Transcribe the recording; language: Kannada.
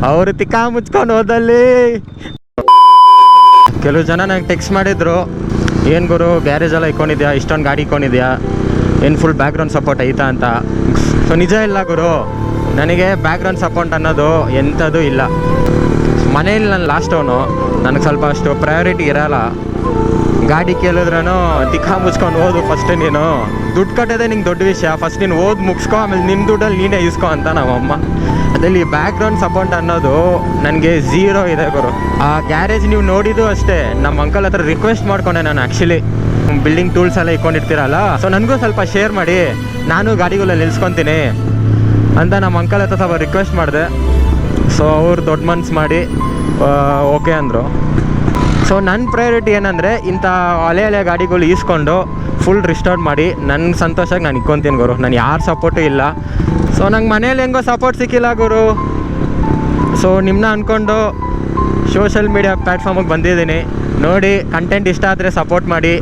ಅವರು ತಿಕ್ಕ ಮುಚ್ಕೊಂಡು ಹೋದಲ್ಲಿ. ಕೆಲವು ಜನ ನಂಗೆ ಟೆಕ್ಸ್ಟ್ ಮಾಡಿದ್ರು, ಏನು ಗುರು ಗ್ಯಾರೇಜೆಲ್ಲ ಇಟ್ಕೊಂಡಿದ್ಯಾ, ಇಷ್ಟೊಂದು ಗಾಡಿ ಇಟ್ಕೊಂಡಿದ್ಯಾ, ಏನು ಫುಲ್ ಬ್ಯಾಕ್ಗ್ರೌಂಡ್ ಸಪೋರ್ಟ್ ಐತಾ ಅಂತ. ಸೊ ನಿಜ ಇಲ್ಲ ಗುರು, ನನಗೆ ಬ್ಯಾಕ್ಗ್ರೌಂಡ್ ಸಪೋರ್ಟ್ ಅನ್ನೋದು ಎಂಥದ್ದು ಇಲ್ಲ. ಮನೇಲಿ ನಾನು ಲಾಸ್ಟ್ ಅವನು, ನನಗೆ ಸ್ವಲ್ಪ ಅಷ್ಟು ಪ್ರಯಾರಿಟಿ ಇರೋಲ್ಲ. ಗಾಡಿ ಕೇಳಿದ್ರೂ ತಿಕ್ಕ ಮುಚ್ಕೊಂಡು ಓದು ಫಸ್ಟ್, ನೀನು ದುಡ್ಡು ಕಟ್ಟೋದೇ ನಿಂಗೆ ದೊಡ್ಡ ವಿಷಯ, ಫಸ್ಟ್ ನೀನು ಓದಿ ಮುಗಿಸ್ಕೊ, ಆಮೇಲೆ ನಿನ್ನ ದುಡ್ಡಲ್ಲಿ ನೀನೇ ಇಸ್ಕೊ ಅಂತ ನಮ್ಮಮ್ಮ. ಅದರಲ್ಲಿ ಬ್ಯಾಕ್ಗ್ರೌಂಡ್ ಸಪೋರ್ಟ್ ಅನ್ನೋದು ನನಗೆ ಝೀರೋ ಇದೆ ಗುರು. ಆ ಗ್ಯಾರೇಜ್ ನೀವು ನೋಡಿದ್ದು ಅಷ್ಟೇ, ನಮ್ಮ ಅಂಕಲ್ ಹತ್ರ ರಿಕ್ವೆಸ್ಟ್ ಮಾಡ್ಕೊಂಡೆ ನಾನು. ಆ್ಯಕ್ಚುಲಿ ಬಿಲ್ಡಿಂಗ್ ಟೂಲ್ಸ್ ಎಲ್ಲ ಇಟ್ಕೊಂಡಿರ್ತೀರಲ್ಲ, ಸೊ ನನಗೂ ಸ್ವಲ್ಪ ಶೇರ್ ಮಾಡಿ, ನಾನು ಗಾಡಿಗಳಲ್ಲಿ ನಿಲ್ಸ್ಕೊತೀನಿ ಅಂತ ನಮ್ಮ ಅಂಕಲ್ ಹತ್ರ ಸ್ವಲ್ಪ ರಿಕ್ವೆಸ್ಟ್ ಮಾಡಿದೆ. ಸೊ ಅವ್ರು ದೊಡ್ಡ ಮನ್ಸು ಮಾಡಿ ಓಕೆ ಅಂದರು. ಸೊ ನನ್ನ ಪ್ರಯಾರಿಟಿ ಏನಂದರೆ, ಇಂಥ ಹಳೆ ಗಾಡಿಗಳು ಈಸ್ಕೊಂಡು ಫುಲ್ ರಿಸ್ಟಾರ್ಟ್ ಮಾಡಿ ನನ್ನ ಸಂತೋಷಕ್ಕೆ ನಾನು ಇಟ್ಕೊತೀನಿ ಗುರು. ನಾನು ಯಾರ ಸಪೋರ್ಟು ಇಲ್ಲ. ಸೊ ನಂಗೆ ಮನೇಲಿ ಹೆಂಗೋ ಸಪೋರ್ಟ್ ಸಿಕ್ಕಿಲ್ಲ ಗುರು. ಸೊ ನಿಮ್ಮನ್ನ ಅಂದ್ಕೊಂಡು ಸೋಷಲ್ ಮೀಡಿಯಾ ಪ್ಲ್ಯಾಟ್ಫಾರ್ಮಿಗೆ ಬಂದಿದ್ದೀನಿ. ನೋಡಿ, ಕಂಟೆಂಟ್ ಇಷ್ಟ ಆದರೆ ಸಪೋರ್ಟ್ ಮಾಡಿ.